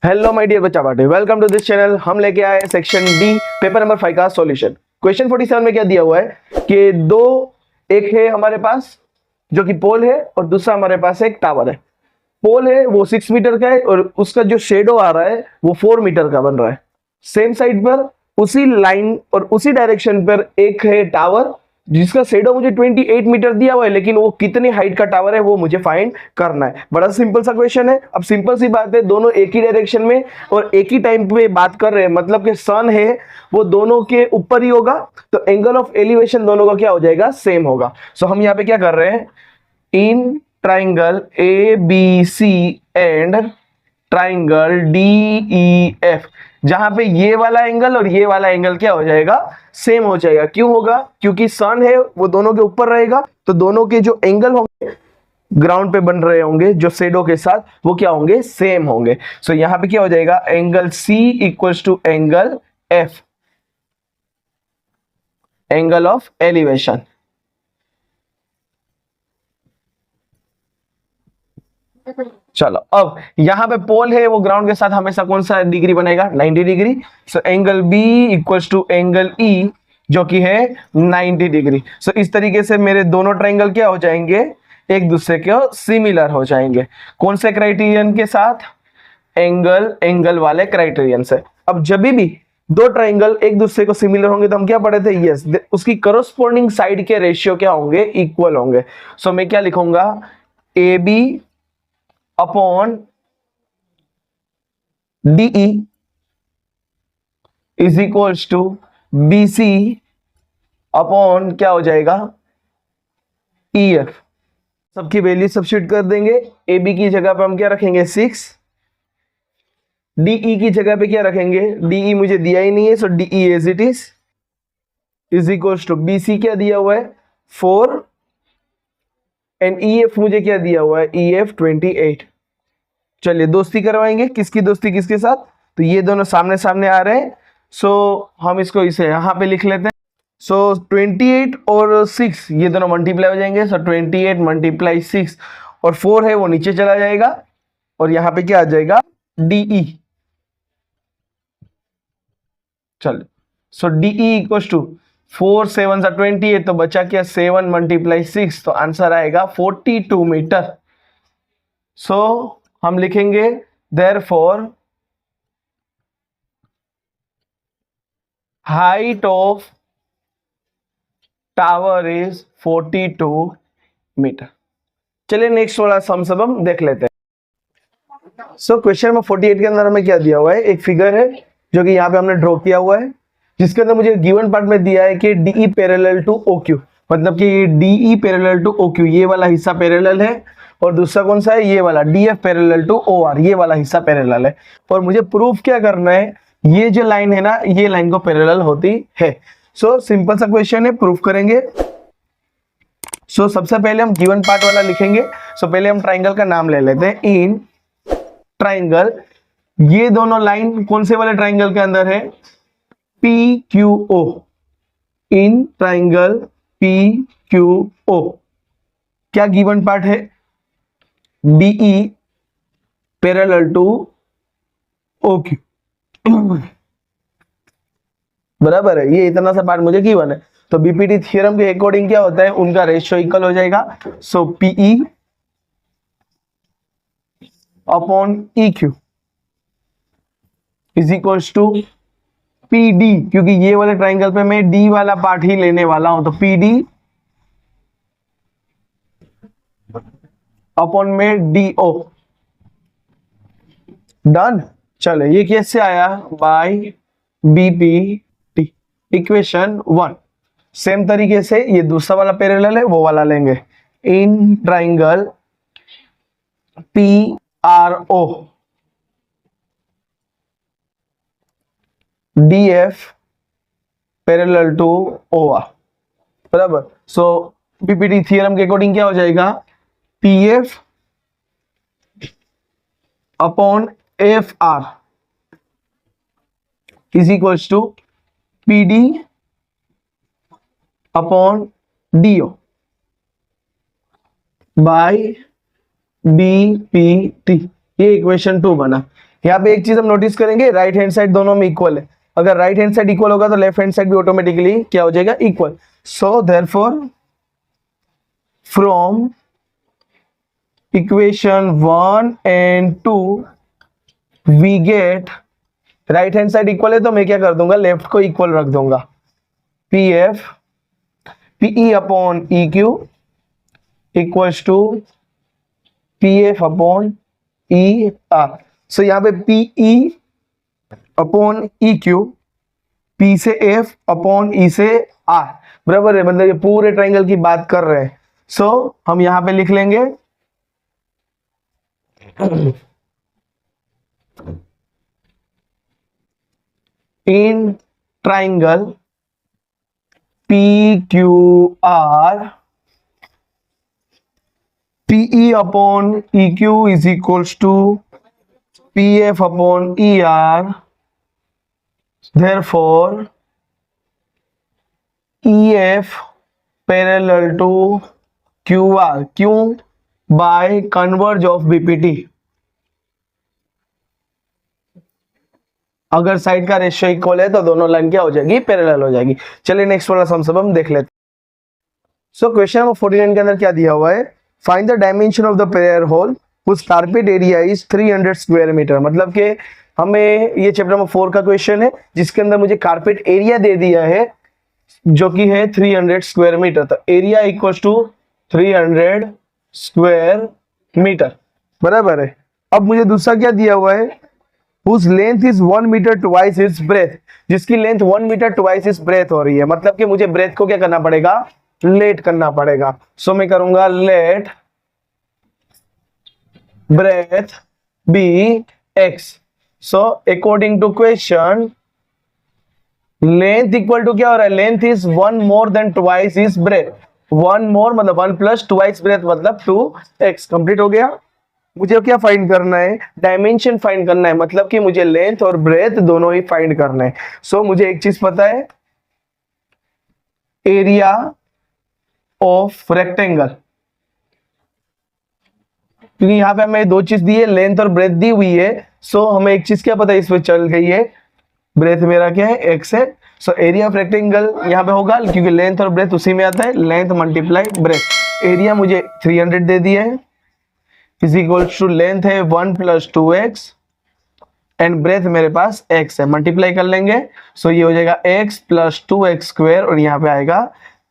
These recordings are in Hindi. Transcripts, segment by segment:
हेलो माय डियर बच्चा party, welcome to this channel. हम लेके आए सेक्शन डी पेपर नंबर 5 का सॉल्यूशन। क्वेश्चन 47 में क्या दिया हुआ है कि एक है हमारे पास जो कि पोल है और दूसरा हमारे पास एक टावर है। पोल है वो 6 मीटर का है और उसका जो शेडो आ रहा है वो 4 मीटर का बन रहा है। सेम साइड पर उसी लाइन और उसी डायरेक्शन पर एक है टावर जिसका शेडो मुझे 28 मीटर दिया हुआ है, लेकिन वो कितनी हाइट का टावर है वो मुझे फाइंड करना है। बड़ा सिंपल सा क्वेश्चन है। अब सिंपल सी बात है, दोनों एक ही डायरेक्शन में और एक ही टाइम पे बात कर रहे हैं, मतलब कि सन है वो दोनों के ऊपर ही होगा, तो एंगल ऑफ एलिवेशन दोनों का क्या हो जाएगा, सेम होगा। सो हम यहाँ पे क्या कर रहे हैं, in triangle A B C and triangle D E F, जहां पे ये वाला एंगल और ये वाला एंगल क्या हो जाएगा, सेम हो जाएगा। क्यों होगा? क्योंकि सन है वो दोनों के ऊपर रहेगा, तो दोनों के जो एंगल होंगे ग्राउंड पे बन रहे होंगे जो शेडो के साथ, वो क्या होंगे, सेम होंगे। सो यहां पे क्या हो जाएगा, angle C equals to angle F, angle of elevation. चलो, अब यहां पे पोल है वो ग्राउंड के साथ हमेशा कौन सा डिग्री बनेगा, 90 degree. So angle B equals to angle E जो कि है 90 डिग्री। सो इस तरीके से मेरे दोनों ट्राइंगल क्या हो जाएंगे, एक दूसरे के सिमिलर हो जाएंगे। कौन से क्राइटेरियन के साथ, एंगल वाले क्राइटेरियन से। अब जब भी दो ट्राइंगल एक दूसरे को सिमिलर होंगे तो हम क्या पढ़े थे, यस, उसकी करस्पॉन्डिंग साइड के रेशियो क्या होंगे, इक्वल होंगे। सो मैं क्या लिखूंगा, A B upon DE is equals to BC upon क्या हो जाएगा, EF। सबकी वैल्यू सब्स्टिट्यूट कर देंगे। AB की जगह पे हम क्या रखेंगे, 6। DE की जगह पे क्या रखेंगे, DE मुझे दिया ही नहीं है, so DE as it is equals to BC क्या दिया हुआ है, 4 एंड EF मुझे क्या दिया हुआ है, EF 28। चलिए दोस्ती करवाएंगे, किसकी दोस्ती किसके साथ, तो ये दोनों सामने सामने आ रहे हैं। सो हम इसको इसे यहां पे लिख लेते हैं। सो 28 और 6 ये दोनों मल्टीप्लाई हो जाएंगे। सो 28 मल्टीप्लाई 6 और 4 है वो नीचे चला जाएगा और यहां पे क्या आ जाएगा, DE। चलो, सो DE इक्वल्स टू 4 7 28, तो बचा क्या, 7 मल्टीप्लाई 6, तो आंसर आएगा 42 मीटर। सो हम लिखेंगे therefore height of tower is 42 metre. चलिए नेक्स्ट वाला सम सब हम देख लेते हैं। सो क्वेश्चन नंबर 48 के अंदर हमें क्या दिया हुआ है, एक फिगर है जो कि यहाँ पे हमने ड्रॉ किया हुआ है, जिसके अंदर मुझे गिवन पार्ट में दिया है कि DE पैरेलल टू OQ, मतलब कि DE पैरेलल टू OQ ये वाला हिस्सा पैरेलल है और दूसरा कौन सा है, ये वाला DF पैरेलल टू OR ये वाला हिस्सा पैरेलल है। और मुझे प्रूफ क्या करना है, ये जो लाइन है ना ये लाइन को पैरेलल होती है। सो सिंपल सा क्वेश्चन है, प्रूफ करेंगे। सो सबसे पहले हम गिवन पार्ट वाला लिखेंगे। सो पहले हम ट्राइंगल का नाम ले लेते हैं, इन ट्राइंगल, ये दोनों लाइन कौन से वाले ट्राइंगल के अंदर है, PQO, इन ट्राइंगल PQO क्या गिवन पार्ट है, DE पैरेलल टू OQ। बराबर है, ये इतना सा पार्ट मुझे गिवन है, तो बीपीटी थ्योरम के अकॉर्डिंग क्या होता है, उनका रेशियो इक्वल हो जाएगा। So PE upon EQ is equals to PD, क्योंकि ये वाले ट्राइंगल पे मैं D वाला पार्ट ही लेने वाला हूं, तो PD अपॉन में DO। डन। चलो ये कैसे आया, बाय BPT इक्वेशन 1। सेम तरीके से ये दूसरा वाला पैरेलल है वो वाला लेंगे, in triangle PRO DF parallel to OR, बराबर। सो बीपीटी थ्योरम के अकॉर्डिंग क्या हो जाएगा, PF upon FR is equals to PD upon DO by BPT। ये इक्वेशन 2 बना। यहाँ पे एक चीज हम नोटिस करेंगे, राइट हैंड साइड दोनों में इक्वल है। अगर राइट हैंड साइड इक्वल होगा तो लेफ्ट हैंड साइड भी ऑटोमेटिकली क्या हो जाएगा, equal. So therefore from equation 1 and 2 we get, right hand side equal है तो मैं क्या कर दूंगा, लेफ्ट को इक्वल रख दूंगा। P F PE upon E Q equals to P F upon E R. So यहाँ पे PE upon E Q, P से एफ अपॉन ई से आर, बराबर है, मतलब ये पूरे ट्राइंगल की बात कर रहे हैं। सो हम यहां पे लिख लेंगे in triangle P Q R, PE upon E Q is equals to P F upon E R, therefore EF parallel to QR, Q by converge of BPT। अगर साइड का रेशियो इक्वल है तो दोनों लाइन क्या हो जाएगी, पैरेलल हो जाएगी। चलिए नेक्स्ट वाला सम सब हम देख लेते हैं। सो क्वेश्चन नंबर 49 के अंदर क्या दिया हुआ है, find the dimension of the prayer hall whose carpet area is 300 square metre. मतलब कि हमें ये चैप्टर नंबर 4 का क्वेश्चन है जिसके अंदर मुझे कारपेट एरिया दे दिया है जो कि है 300 स्क्वायर मीटर। तो area equals to 300 square metre, बराबर है। अब मुझे दूसरा क्या दिया हुआ है, whose length is 1 metre twice its breadth, जिसकी length 1 metre twice its breadth हो रही है। मतलब कि मुझे ब्रेथ को क्या करना पड़ेगा, लेट करना पड़ेगा। सो मैं करूंगा late breadth be x। so according to question length equal to क्या हो रहा है, length is 1 more than twice is breadth। 1 more मतलब 1 plus twice breadth मतलब 2x। कंप्लीट हो गया। मुझे क्या फाइंड करना है, डायमेंशन फाइंड करना है, मतलब कि मुझे लेंथ और ब्रेथ दोनों ही फाइंड करना है। सो मुझे एक चीज पता है, एरिया ऑफ रेक्टेंगल, क्योंकि यहाँ पे हमें दो चीज दी है, लेंथ और ब्रेथ दी हुई है। सो हमें एक चीज क्या पता है, इसमें चल गई है, ब्रेथ मेरा क्या है, x है। सो एरिया ऑफ रेक्टेंगल यहाँ पे होगा, क्योंकि लेंथ और ब्रेथ उसी में आता है, लेंथ मल्टीप्लाई ब्रेथ। एरिया मुझे 300 दे दिया है, इज इक्वल्स टू लेंथ है 1 + 2x एंड ब्रेथ मेरे पास x है, मल्टीप्लाई कर लेंगे। सो ये हो जाएगा x + 2x स्क्वायर और यहाँ पे आएगा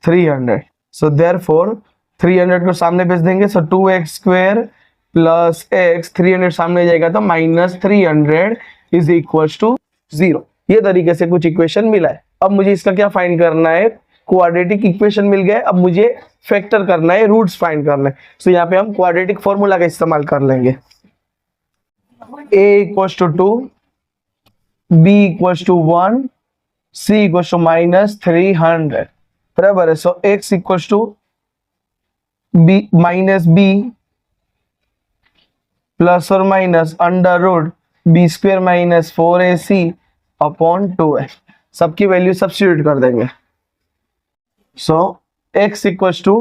300। सो देयरफॉर 300 को सामने भेज देंगे। सो 2x स्क्वायर प्लस x, 300 सामने जाएगा तो -300 इज इक्वल्स टू 0। ये तरीके से कुछ इक्वेशन मिला है। अब मुझे इसका क्या फाइंड करना है, क्वाड्रेटिक इक्वेशन मिल गया। अब मुझे फैक्टर करना है, रूट्स फाइंड करना है। सो यहाँ पे हम क्वाड्रेटिक फॉर्मूला का इस्तेमाल कर लेंगे। a equals to 2, b equals to 1, c equals to -300, बराबर है। So x equals to b plus और minus under root B square minus 4ac upon 2a, सबकी वैल्यू सब्स्टिट्यूट कर देंगे। So x equals to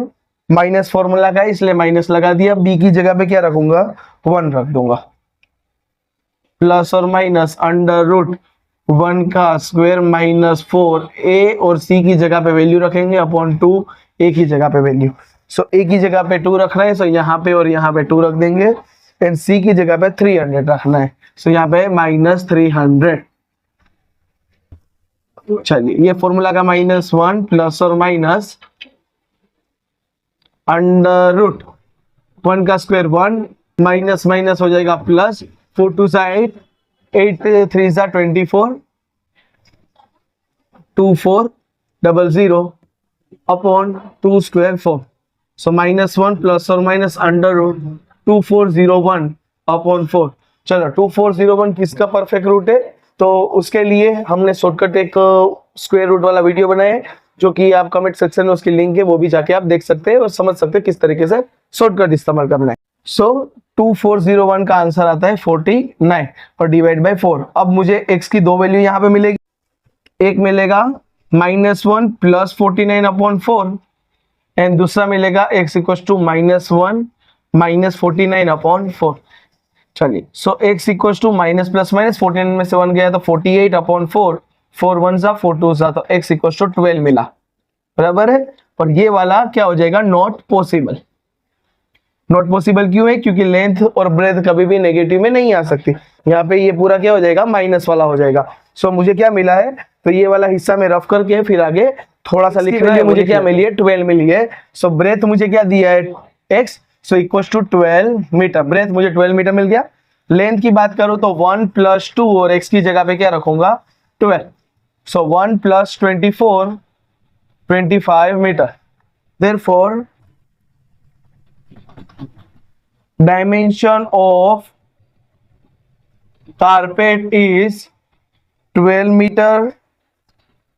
minus formula का इसलिए माइनस लगा दिया, b की जगह पे क्या रखूंगा, 1 रख दूंगा, प्लस और माइनस अंडर रूट 1 का स्क्वायर माइनस 4a और c की जगह पे वैल्यू रखेंगे अपॉन 2, a की जगह पे वैल्यू। सो a की जगह पे 2 रखना है, सो यहाँ पे और यहाँ पे 2 रख देंगे एंड c की जगह पे 300 रखना है। सो यहाँ पे -300। चलिए ये फॉर्मूला का -1 प्लस और माइनस अंडर रूट 1 का स्क्वायर 1 माइनस माइनस हो जाएगा प्लस, 4 2 8, 8 3 24, 2400 अपॉन 2 स्क्वायर 4। सो -1 प्लस और माइनस अंडर रूट 2401 अपॉन 4। चलो 2401 किसका परफेक्ट रूट है, तो उसके लिए हमने शॉर्टकट एक स्क्वायर रूट वाला वीडियो बनाया है, जो कि आप कमेंट सेक्शन में उसकी लिंक है, वो भी जाके आप देख सकते हैं और समझ सकते हैं किस तरीके से शॉर्टकट इस्तेमाल करना है। सो 2401 का आंसर आता है 49 और डिवाइड बाय 4। अब मुझे x की दो वैल्यू यहाँ पे मिलेगी, एक मिलेगा -1 प्लस 49 अपॉन 4 एंड दूसरा मिलेगा x इक्वल टू -1 -49 अपॉन 4। चलिए, so x equal to minus plus minus 14 में से 1 गया तो 48/4, 4 1 जा 4 2 जा, तो x इक्वल टू 12 मिला, बराबर है। और ये वाला क्या हो जाएगा, नॉट पॉसिबल। नॉट पॉसिबल क्यों है, क्योंकि लेंथ और ब्रेथ कभी भी नेगेटिव में नहीं आ सकती। यहाँ पे ये पूरा क्या हो जाएगा, माइनस वाला हो जाएगा। सो मुझे क्या मिला है, तो ये वाला हिस्सा में रफ करके फिर आगे थोड़ा सा लिखना है। मुझे क्या मिली है, 12 मिली है। सो ब्रेथ मुझे क्या दिया है, x, so equal to 12 metre. Breadth मुझे 12 मीटर मिल गया। लेंथ की बात करूं तो 1 + 2 और x की जगह पे क्या रखूंगा, 12। So 1 + 24 25 metre. Therefore dimension of carpet is 12 metre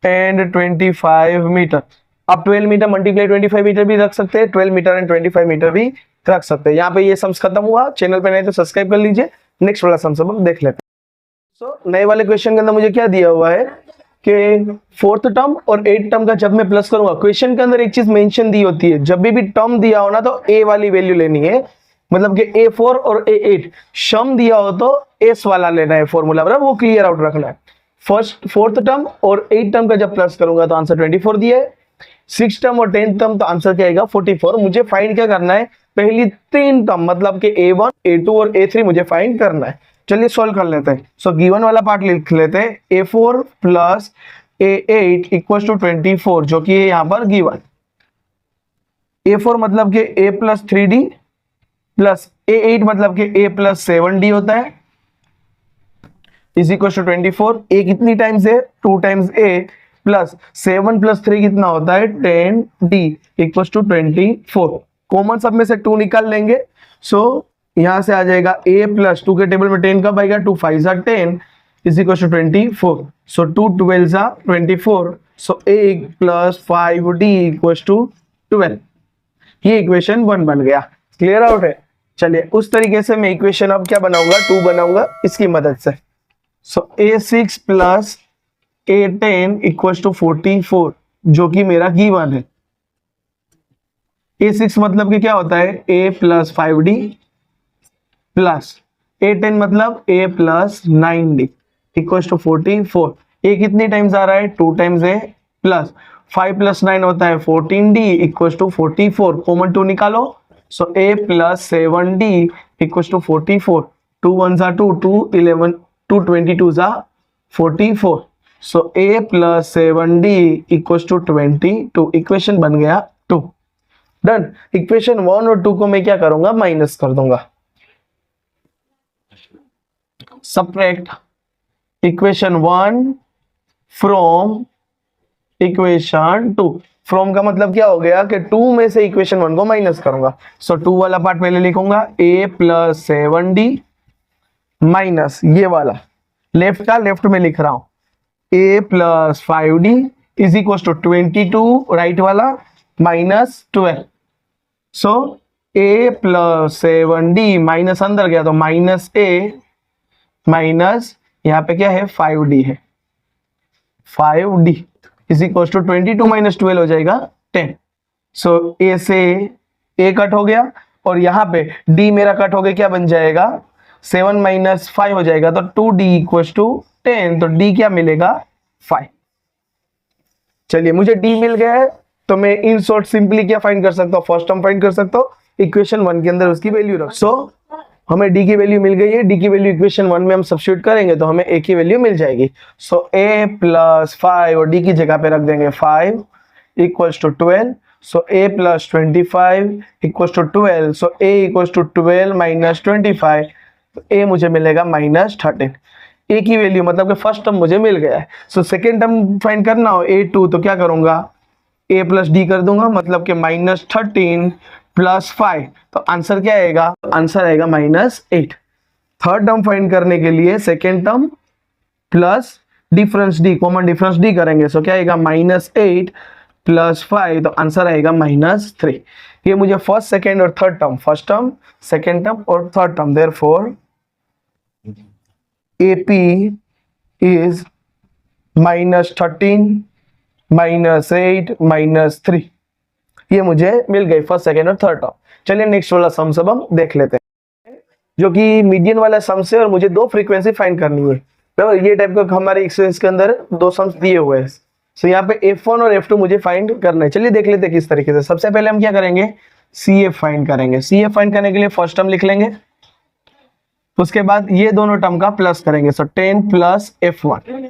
and 25 metre. आप 12 मीटर मल्टीप्लाई 25 मीटर भी रख सकते हैं, 12 मीटर एंड 25 मीटर भी रख सकते हैं। यहाँ पे ये सम्स खत्म हुआ। चैनल पे नहीं तो सब्सक्राइब कर लीजिए। नेक्स्ट वाला सम्स हम देख लेते हैं। सो नए वाले क्वेश्चन के अंदर मुझे क्या दिया हुआ है कि 4th टर्म और 8th टर्म का जब मैं प्लस करूंगा, क्वेश्चन के अंदर एक चीज मेंशन दी होती है, जब भी टर्म दिया हो ना तो a वाली वैल्यू लेनी है। मतलब कि A4 और A8 सम दिया हो तो S वाला लेना है फॉर्मूला, बराबर, वो क्लियर आउट रखना है। 4th टर्म और 8th टर्म का जब प्लस करूंगा तो आंसर 24 दिया है। 6th टर्म और 10th टर्म तो आंसर क्या आएगा, 44। मुझे फाइंड क्या करना है, पहली 3 टर्म मतलब कि A1 A2 और A3 मुझे फाइंड करना है। चलिए सॉल्व कर लेते हैं। सो गिवन वाला पार्ट लिख लेते हैं, A4 + A8 इक्वल टू 24, जो कि यहाँ पर गिवन। A4 मतलब कि A + 3D प्लस A8 मतलब कि A + 7D होता है, इज इक्वल टू 24। A कितनी टाइम्स है, 2 टाइम्स A प्लस 7 + 3 कितना होता है, 10D equal to 24। Common sub में से 2 निकाल लेंगे। सो यहां से आ जाएगा A + 2 के टेबल में 10 कब आएगा, 2 5 = 10 is equal to 24। So 2 12 = 24। So A + 5D equal to 12। ये इक्वेशन 1 बन गया। क्लियर आउट है। चलिए उस तरीके से मैं इक्वेशन अब क्या बनाऊंगा, 2 बनाऊंगा इसकी मदद से। सो A6 + A10 इक्वल टू 44, जो कि मेरा गिवन है। A6 मतलब कि क्या होता है, A + 5D प्लस A10 मतलब A + 9D equal to 44। A कितनी टाइम्स आ रहा है, 2 टाइम्स A प्लस 5 + 9 होता है 14D इक्वल टू 44। कॉमन 2 निकालो। सो A + 7D equal to 44। 2 1 = 2, 2 11 2 22 = 44। So A + 7D equal to 22। Equation बन गया 2। डन। इक्वेशन 1 और 2 को मैं क्या करूंगा, माइनस कर दूंगा। Subtract equation 1 from equation 2। From का मतलब क्या हो गया कि 2 में से इक्वेशन 1 को माइनस करूंगा। सो 2 वाला पार्ट पहले लिखूंगा, A + 7D माइनस ये वाला लेफ्ट का लेफ्ट में लिख रहा हूं, A + 5D is equal to 22 right वाला minus 12। So A + 7D minus अंदर गया तो -A माइनस यहाँ पे क्या है, 5D है। 5D इज इक्वल टू 22 - 12 हो जाएगा 10। सो A से A कट हो गया और यहाँ पे D मेरा कट हो गया, क्या बन जाएगा, 7 - 5 हो जाएगा तो 2D इक्वल टू 10। तो D क्या मिलेगा, 5। चलिए मुझे D मिल गया है तो मैं इन शॉर्ट सिंपली क्या फाइंड कर सकता हूँ, फर्स्ट टर्म फाइंड कर सकता हूँ। इक्वेशन 1 के अंदर उसकी वैल्यू रख। सो हमें D की वैल्यू मिल गई है। D की वैल्यू इक्वेशन 1 में हम सब्स्टिट्यूट करेंगे तो हमें A की वैल्यू मिल जाएगी। सो A + 5 और D की जगह पे रख देंगे 5 equal to 12। So A + 25 equal to 12। So A equal to 12 - 25, तो A मुझे मिलेगा -13। A की वैल्यू मतलब कि फर्स्ट टर्म मुझे मिल गया है। सो सेकेंड टर्म फाइंड करना हो A2 तो क्या करूंगा, A + D कर दूंगा, मतलब कि -13 + 5, तो आंसर क्या आएगा, आंसर आएगा -8। थर्ड टर्म फाइंड करने के लिए second term plus difference D, common difference D करेंगे। सो क्या आएगा, -8 + 5, तो आंसर आएगा -3। ये मुझे फर्स्ट सेकेंड और third term, first term second term और third term, therefore AP is -13 -8 -3। ये मुझे मिल गई फर्स्ट सेकेंड और थर्ड टर्म। चलिए नेक्स्ट वाला सम सब हम देख लेते हैं। जो कि मीडियन वाला सम से, और मुझे दो फ्रीक्वेंसी फाइंड करनी है। तो ये टाइप का हमारे एक्सरसाइज के अंदर दो सम्स दिए हुए हैं। सो यहाँ पे F1 और F2 मुझे फाइंड करना है। चलिए देख लेते हैं किस तरीके से। सबसे पहले हम क्या करेंगे, CF फाइंड करेंगे। CF फाइंड करने के लिए फर्स्ट टर्म लिख लेंगे, उसके बाद ये दोनों टर्म का प्लस करेंगे, सो 10 प्लस F1।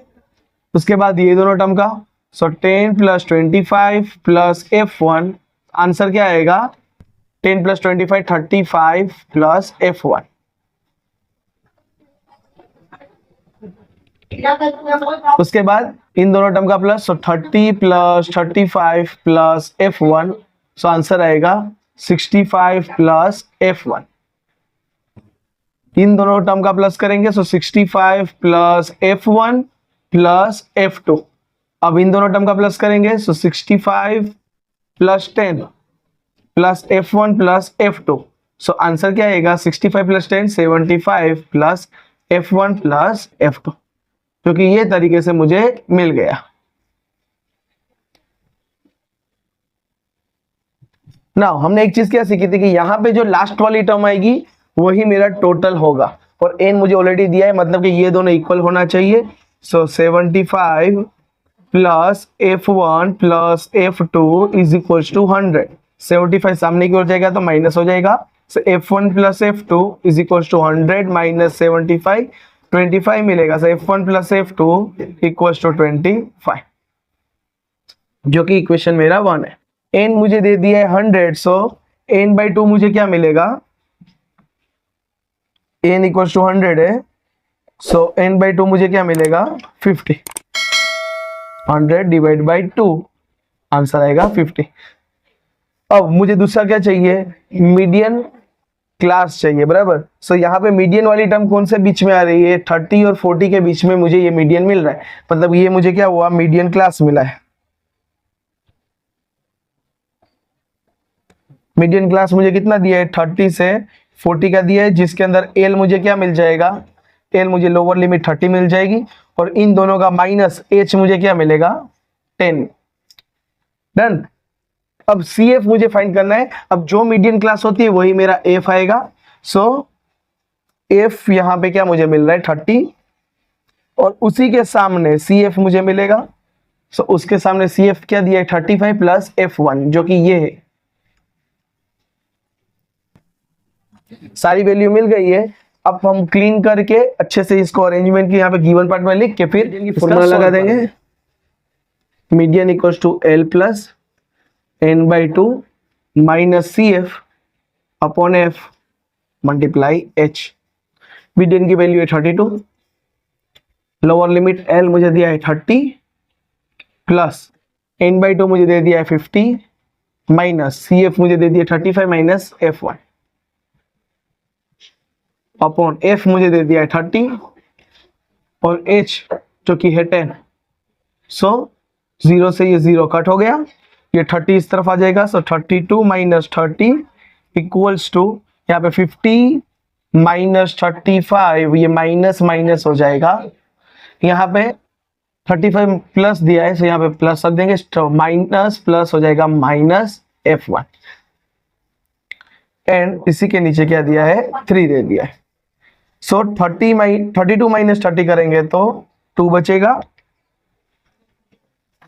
उसके बाद ये दोनों टर्म का, सो 10 प्लस 25 प्लस F1। आंसर क्या आएगा, 10 प्लस 25 35 प्लस F1। उसके बाद इन दोनों टर्म का प्लस, सो 30 plus 35 plus F1। So answer आएगा 65 प्लस F1। इन दोनों टर्म का प्लस करेंगे, सो 65 प्लस F1 प्लस F2। अब इन दोनों टर्म का प्लस करेंगे, सो 65 plus 10 plus F1 plus F2। So answer क्या आएगा, 65 plus 10 75 plus F1 plus F2, क्योंकि ये तरीके से मुझे मिल गया। नाउ हमने एक चीज क्या सीखी थी कि यहाँ पे जो लास्ट वाली टर्म आएगी वही मेरा टोटल होगा, और n मुझे ऑलरेडी दिया है, मतलब कि ये दोनों इक्वल होना चाहिए। So 75 plus F1 plus F2 is equal to 100। 75 सामने की ओर जाएगा तो माइनस हो जाएगा, so F1 plus F2 is equal to 100 minus 75, 25 मिलेगा। सो F1 plus F2 equal to 25, जो कि इक्वेशन मेरा 1 है। n मुझे दे दिया है 100, सो n/2 मुझे क्या मिलेगा, n इक्वल टू 100 है, सो n/2 मुझे क्या मिलेगा 50। 100 डिवाइड बाई 2, आंसर आएगा 50। अब मुझे दूसरा क्या चाहिए, मीडियन क्लास चाहिए, बराबर। सो यहाँ पे मीडियन वाली टर्म कौन से बीच में आ रही है, 30 और 40 के बीच में मुझे ये मीडियन मिल रहा है, मतलब ये मुझे क्या हुआ, मीडियन क्लास मिला है। मीडियन क्लास मुझे कितना दिया है, 30 से 40 का दिया है, जिसके अंदर L मुझे क्या मिल जाएगा, L मुझे लोअर लिमिट 30 मिल जाएगी, और इन दोनों का माइनस H मुझे क्या मिलेगा 10। डन। अब CF मुझे फाइंड करना है। अब जो मीडियन क्लास होती है वही मेरा F आएगा। सो F यहाँ पे क्या मुझे मिल रहा है 30, और उसी के सामने CF मुझे मिलेगा। सो उसके सामने CF क्या दिया है 35 प्लस F1, जो कि ये है। सारी वैल्यू मिल गई है। अब हम क्लीन करके अच्छे से इसको अरेंजमेंट की यहाँ पे गिवन पार्ट में लिख के फिर फॉर्मूला लगा देंगे। Median equals to L plus n/2 minus CF upon F multiply H। Median की वैल्यू है 32, लोअर लिमिट L मुझे दिया है 30 प्लस n/2 मुझे दे दिया है 50 माइनस CF मुझे दे दिया 35 माइनस F1 अपॉन F मुझे दे दिया है 30 और H जो कि है 10। सो 0 से ये 0 कट हो गया, ये 30 इस तरफ आ जाएगा। सो 32 माइनस 30 इक्वल्स टू यहाँ पे 50 माइनस 35, ये माइनस माइनस हो जाएगा। यहाँ पे 35 प्लस दिया है, सो यहाँ पे प्लस रख देंगे, तो माइनस प्लस हो जाएगा माइनस F1, एंड इसी के नीचे क्या दिया है 3 दे दिया है। सो 32 माइनस 30 करेंगे तो 2 बचेगा,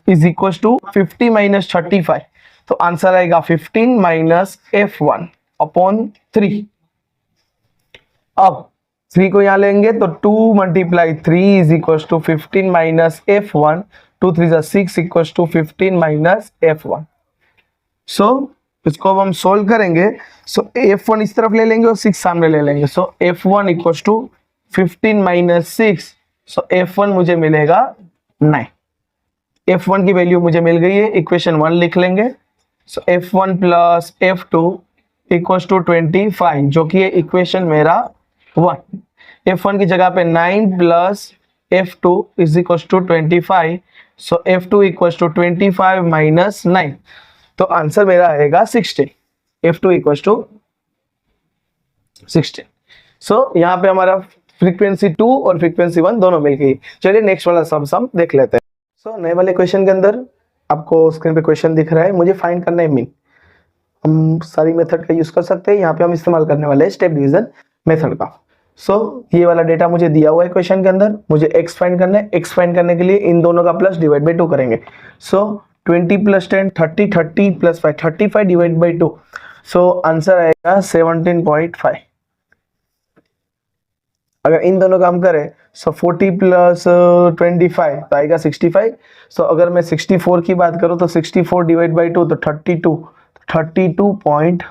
इज इक्वल टू 50 माइनस 35, तो आंसर आएगा 15 माइनस F1 अपॉन 3। अब 3 को यहां लेंगे तो 2 multiply 3 is equal to 15 minus F1, 2 3 जा 6 इक्वल टू 15 माइनस F1। सो इसको अब हम सोल्व करेंगे। सो F1 इस तरफ ले लेंगे और 6 सामने ले लेंगे। So F1 equal to 15 minus 6, so F1 मुझे मिलेगा 9। F1 की वैल्यू मुझे मिल गई है, इक्वेशन 1 लिख लेंगे। So F1 plus F2 equal to 25, जो कि है इक्वेशन मेरा 1। F1 की जगह पे 9 plus F2 is equal to 25, so F2 equal to 25 minus 9, तो आंसर मेरा आएगा 16। F2 equal to 16। सो यहाँ पे हमारा फ्रीक्वेंसी 2 और फ्रीक्वेंसी 1 दोनों मिल गई। चलिए नेक्स्ट वाला सम देख लेते हैं। सो नए वाले क्वेश्चन के अंदर आपको स्क्रीन पे क्वेश्चन दिख रहा है, मुझे फाइंड करना है मीन। हम सारी मेथड का यूज कर सकते हैं। यहाँ पे हम इस्तेमाल करने वाले हैं स्टेप डिवीजन। मेथड का। सो ये वाला डेटा मुझे दिया हुआ है क्वेश्चन के अंदर, मुझे x फाइंड करना है। x फाइंड करने के लिए इन दोनों का प्लस डिवाइड बाई 2 करेंगे। सो 20 + 10 30, 30 + 5 35 डिवाइड बाई 2। सो आंसर आएगा 17.5। अगर इन दोनों का हम करें सो 40 + 25 तो आएगा 65। सो अगर मैं 64 की बात करूं तो 64 डिवाइड बाई 2 तो 32.5।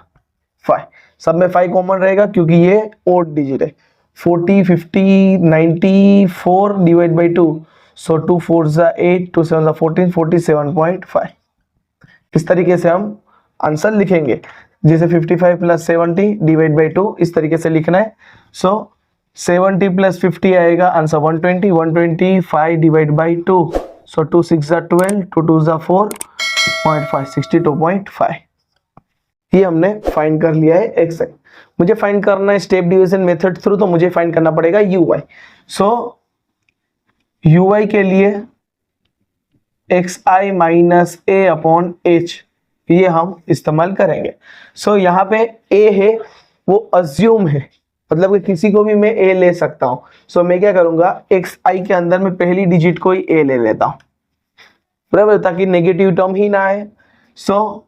सब में 5 कॉमन रहेगा क्योंकि ये ओड डिजिट है। 40 50 94 डिवाइड बाई 2 सो 2 4 ज़ा 8 2 7 ज़ा 14 47.5। इस तरीके से हम आंसर लिखेंगे, जैसे 55 + 70 डिवाइड बाई 2 इस तरीके से लिखना है। सो 70 + 50 आएगा आंसर 120। 125 डिवाइड बाई 2 सो 2 6 ज़ा 12 2 2 ज़ा 4.5 62.5। ये हमने फाइंड कर लिया है x। मुझे फाइंड करना है स्टेप डिवीजन मेथड थ्रू, तो मुझे फाइंड करना पड़ेगा uy। सो uy के लिए xi minus a upon h ये हम इस्तेमाल करेंगे। सो यहाँ पे a है वो अज्यूम है, मतलब कि किसी को भी मैं a ले सकता हूं। सो मैं क्या करूंगा xi के अंदर मैं पहली डिजिट को ही a ले लेता हूं, बराबर, ताकि नेगेटिव टर्म ही ना आए। सो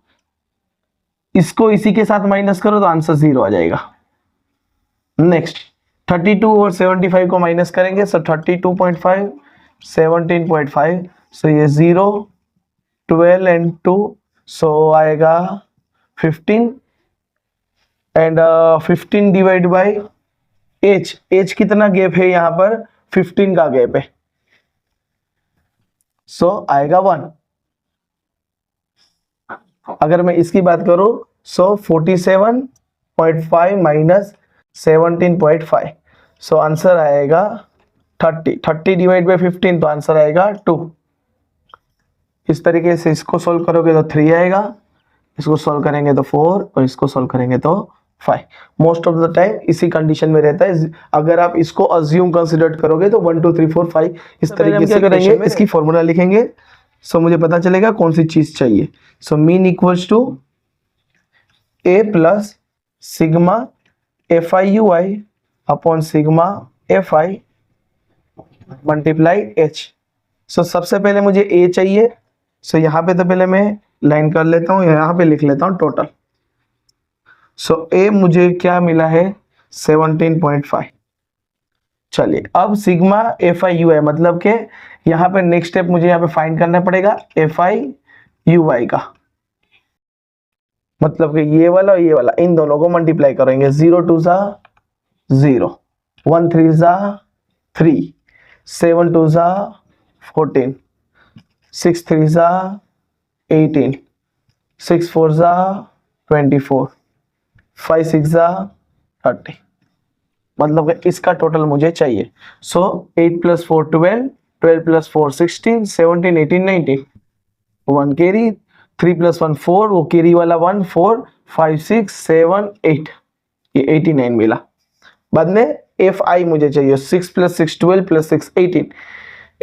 इसको इसी के साथ माइनस करो तो आंसर 0 आ जाएगा। नेक्स्ट 32 और 75 को माइनस करेंगे सो 32.5 17.5 सो ये 0 12 एंड 2 सो आएगा 15 एंड 15 डिवाइड बाई h कितना गैप है यहाँ पर 15 का गैप है, सो आएगा 1। अगर मैं इसकी बात करूं सो 47.5 माइनस 17.5 सो आंसर आएगा 30। 30 डिवाइड बाई 15 तो आंसर आएगा 2। इस तरीके से इसको सोल्व करोगे तो 3 आएगा, इसको सोल्व करेंगे तो 4 और इसको सोल्व करेंगे तो 5। मोस्ट ऑफ द टाइम इसी कंडीशन में रहता है। अगर आप इसको अज्यूम कंसिडर करोगे तो 1 2 3 4 5 इस तरीके से करेंगे। इसकी फॉर्मूला लिखेंगे सो मुझे पता चलेगा कौन सी चीज चाहिए। So mean equals to a plus sigma FI/UI upon sigma FI multiply h। सो सबसे पहले मुझे a चाहिए। सो यहाँ पे तो पहले मैं लाइन कर लेता हूँ, यहाँ पे लिख लेता हूँ टोटल। सो a मुझे क्या मिला है 17.5। चलिए अब सिग्मा FI/UI मतलब के यहाँ पे नेक्स्ट स्टेप मुझे यहाँ पे फाइंड करना पड़ेगा FI/UI का, मतलब कि ये वाला और ये वाला इन दोनों को मल्टीप्लाई करेंगे। 0 2 ज़ा 0 1 3 ज़ा 3 7 2 ज़ा 14 6 3 ज़ा 18 6 4 ज़ा 24 5 6 ज़ा 30, मतलब कि इसका टोटल मुझे चाहिए। सो 8 + 4 12 12 + 4 16 17 18 19 1 कैरी 3 + 1 4 वो कैरी वाला 1 4 5 6 7 8 ये 89 मिला। बाद में FI मुझे चाहिए 6 + 6 12 + 6 18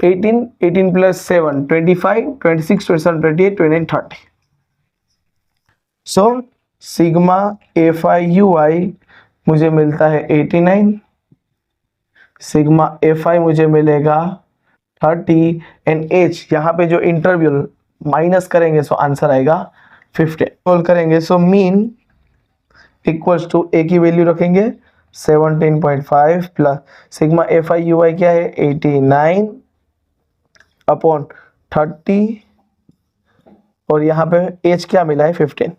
18 18 + 7 25 26 27 28 29 30। सो सिग्मा FI/UI मुझे मिलता है 89, सिग्मा FI मुझे मिलेगा 30 एंड h यहाँ पे जो इंटरवल माइनस करेंगे सो आंसर आएगा 15। सोल्व करेंगे so mean equals to a की वैल्यू रखेंगे 17.5 प्लस सिग्मा FI/UI क्या है 89 अपॉन 30 और यहाँ पे h क्या मिला है 15।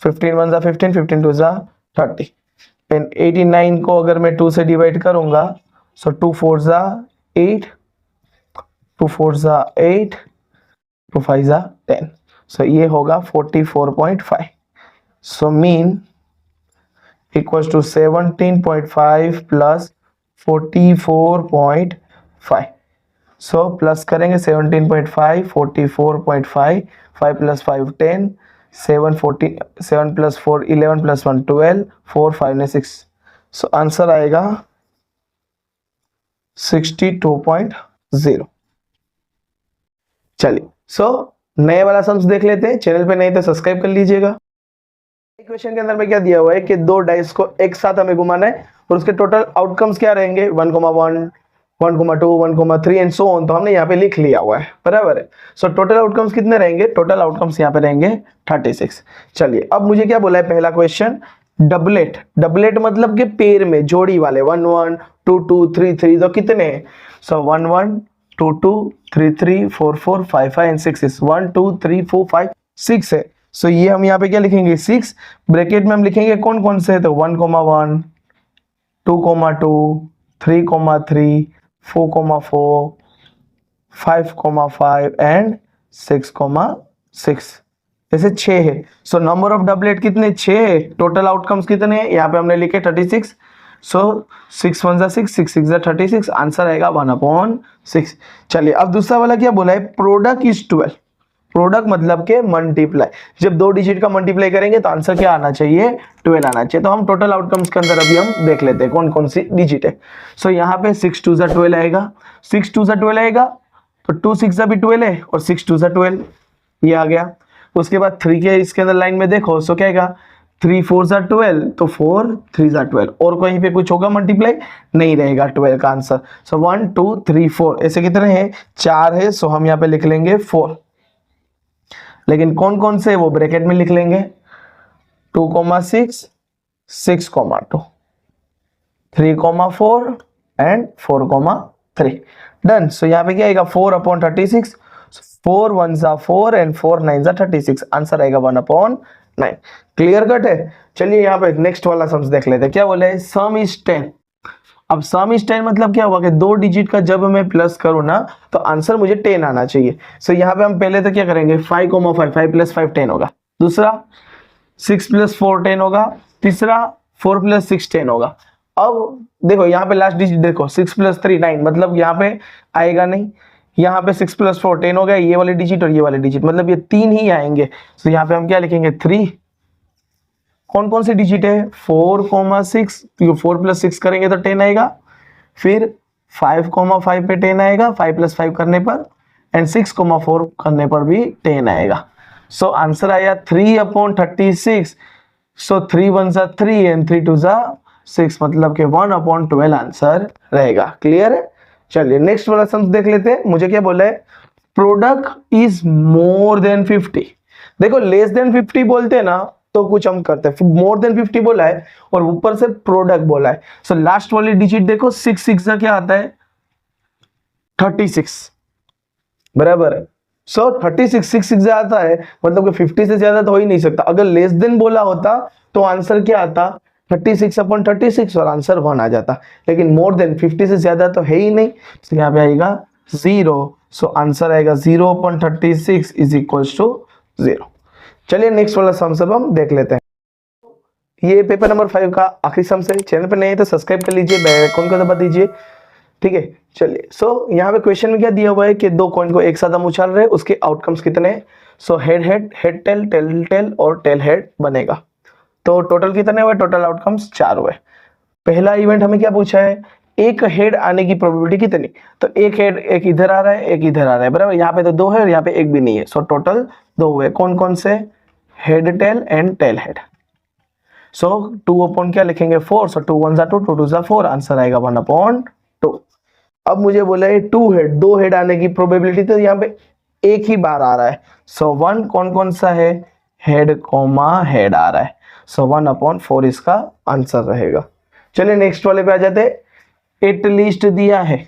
15 1 ज़ा 15 15 2 ज़ा 30 एंड 89 को अगर मैं 2 से डिवाइड करूंगा सो 2 4 ज़ा 8 2 4 ज़ा 8 2 5 ज़ा 10 सो ये होगा 44.5। So mean equals to 17.5 plus 44.5। So plus करेंगे 17.5 44.5 5 + 5 10 7 14 7 + 4 11 + 1 12 4 5 ने 6 सो आंसर आएगा 62.0। चलिए सो नए वाला सम्स देख लेते हैं। चैनल पे नहीं तो सब्सक्राइब कर लीजिएगा। क्वेश्चन के अंदर में क्या दिया हुआ है कि दो डाइस को एक साथ हमें घुमाना है और उसके टोटल आउटकम्स क्या रहेंगे 1,1, 1,2, 1,3 एंड सो ऑन, तो हमने यहाँ पे लिख लिया हुआ है, बराबर है। सो टोटल आउटकम्स कितने रहेंगे, टोटल आउटकम्स यहाँ पे रहेंगे 36। चलिए अब मुझे क्या बोला है पहला क्वेश्चन, डबलेट, डबलेट मतलब के पेयर में जोड़ी वाले 1 1 2 2 3 3, तो कितने हैं, सो 1 1 2 2 3 3 4 4 5 5 एंड 6 is 1 2 3 4 5 6 है। सो ये हम यहाँ पे क्या लिखेंगे 6, ब्रैकेट में हम लिखेंगे कौन कौन से है, तो 1,1 2,2 3,3 4,4 5,5 एंड 6,6, ऐसे 6 है। सो नंबर ऑफ डबलेट कितने, 6 है। टोटल आउटकम्स कितने हैं, यहाँ पे हमने लिखे 36। सो 6 1 6 6 6 36, आंसर आएगा 1/6। चलिए अब दूसरा वाला क्या बोला है, प्रोडक्ट इज 12, प्रोडक्ट मतलब के मल्टीप्लाई, जब दो डिजिट का मल्टीप्लाई करेंगे तो आंसर क्या आना चाहिए, 12 आना चाहिए। तो हम टोटल आउटकम्स के अंदर अभी हम देख लेते हैं कौन कौन सी डिजिट है। सो यहाँ पे 6 2 12 आएगा, 6 2 12 आएगा, तो 2 6 भी 12 है और 6 2 12, ये आ गया। उसके बाद 3 के इसके अंदर लाइन में देखो, सो क्या आएगा 3 4 12, तो 4 3 12, और कहीं पे कुछ होगा मल्टीप्लाई नहीं रहेगा 12 का आंसर। सो 1 2 3 4, ऐसे कितने हैं, 4 है। सो हम यहाँ पे लिख लेंगे 4, लेकिन कौन कौन से वो ब्रैकेट में लिख लेंगे 2,6 6,2 3,4 एंड 4,3, डन। सो यहाँ पे क्या आएगा 4/36, 4 1 4 एंड 4 9 36, आंसर आएगा 1/9। क्लियर कट है। चलिए यहाँ पे नेक्स्ट वाला सम्स देख लेते हैं, क्या बोले, सम इज 10। अब सम इज 10 मतलब क्या हुआ कि दो डिजिट का जब मैं प्लस करूँ ना तो आंसर मुझे 10 आना चाहिए। सो यहाँ पे हम पहले तो क्या करेंगे 5,5, 5 + 5 10 होगा, दूसरा 6 + 4 10 होगा, तीसरा 4 + 6 10 होगा। अब देखो यहाँ पे लास्ट डिजिट देखो 6 + 3 9, मतलब यहाँ पे आएगा नहीं, यहाँ पे 6 + 4 10 हो गया, ये वाले डिजिट और ये वाले डिजिट, मतलब ये 3 ही आएंगे। सो यहाँ पे हम क्या लिखेंगे 3, कौन कौन से डिजिट है 4,6, 4 + 6 करेंगे तो 10 आएगा, फिर 5,5 पे 10 आएगा 5 + 5 करने पर, एंड 6,4 करने पर भी 10 आएगा। सो आंसर आया 3/36। सो 3 1 3 एंड 3 2 6, मतलब के 1/12 आंसर रहेगा। क्लियर है। चलिए नेक्स्ट वाला सम देख लेते हैं। मुझे क्या बोला है, प्रोडक्ट इज मोर देन 50। देखो लेस देन 50 बोलते हैं ना तो कुछ हम करते हैं, मोर देन 50 बोला है और ऊपर से प्रोडक्ट बोला है। सो लास्ट वाली डिजिट देखो 6 6 क्या आता है 36, बराबर है। सो 36 6 6 आता है, मतलब कि 50 से ज्यादा तो हो ही नहीं सकता। अगर लेस देन बोला होता तो आंसर क्या आता 36/36 और आंसर 1 आ जाता, लेकिन मोर देन 50 से ज्यादा तो है ही नहीं, तो यहाँ पे आएगा 0। सो आंसर आएगा 0/36 इज इक्वल्स टू 0। चलिए नेक्स्ट वाला सम सब हम देख लेते हैं। ये पेपर नंबर 5 का आखिरी सम है। चैनल पर नहीं है तो सब्सक्राइब कर लीजिए, बेल आइकन को दबा दीजिए, ठीक है। चलिए सो यहाँ पे क्वेश्चन में क्या दिया हुआ है कि दो कॉइन को एक साथ हम उछाल रहे हैं, उसके आउटकम्स कितने हैं। So head head, head tail, tail tail और टेल हेड बनेगा। तो टोटल कितने हुए, टोटल आउटकम्स 4 हुए। पहला इवेंट हमें क्या पूछा है, एक हेड आने की प्रोबेबिलिटी कितनी, तो एक हेड, एक इधर आ रहा है एक इधर आ रहा है, बराबर। यहाँ पे तो 2 है और यहाँ पे एक भी नहीं है। सो टोटल 2 हुए, कौन कौन से, head tail and tail head. So 2 क्या लिखेंगे 4। सो 2 1 2 2 2 4, आंसर आएगा 1/2। अब मुझे बोला है 2 हेड, 2 हेड आने की प्रोबेबिलिटी, तो यहाँ पे एक ही बार आ रहा है। सो 1 कौन कौन सा है, हेड कॉमा हेड आ रहा है। सो 1/4 इसका आंसर रहेगा। चलिए नेक्स्ट वाले पे आ जाते हैं। एटलीस्ट दिया है,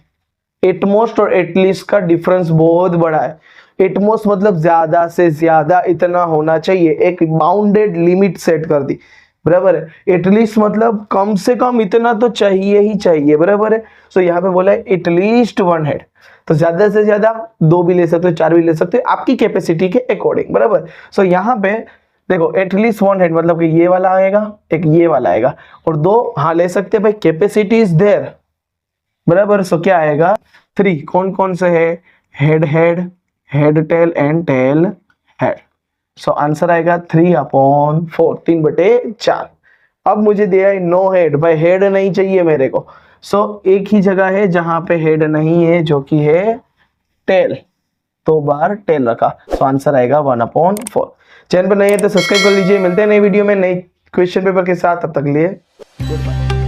एटमोस्ट और एटलीस्ट का डिफरेंस बहुत बड़ा है। एटमोस्ट मतलब ज्यादा से ज्यादा इतना होना चाहिए, एक बाउंडेड लिमिट सेट कर दी, बराबर है। एटलीस्ट मतलब कम से कम इतना तो चाहिए ही चाहिए, बराबर है। सो यहाँ पे बोला है एटलीस्ट 1 हेड, तो ज्यादा से ज्यादा 2 भी ले सकते हो, 4 भी ले सकते हो, आपकी कैपेसिटी के अकॉर्डिंग, बराबर। सो यहाँ पे देखो एटलीस्ट 1 हेड मतलब कि ये वाला आएगा, एक ये वाला आएगा, और 2 हाँ ले सकते हैं भाई, कैपेसिटी इज देयर, बराबर। सो क्या आएगा 3, कौन कौन से है, head head, head tail and tail head. So answer आएगा 3/4, 3/4। अब मुझे दिया है 9 हेड, भाई हेड नहीं चाहिए मेरे को। सो एक ही जगह है जहां पे हेड नहीं है, जो कि है टेल, 2 बार टेल रखा। सो आंसर आएगा 1/4। चैनल पर नहीं है तो सब्सक्राइब कर लीजिए। मिलते हैं नई वीडियो में नई क्वेश्चन पेपर के साथ, तब तक लिए गुड बाय।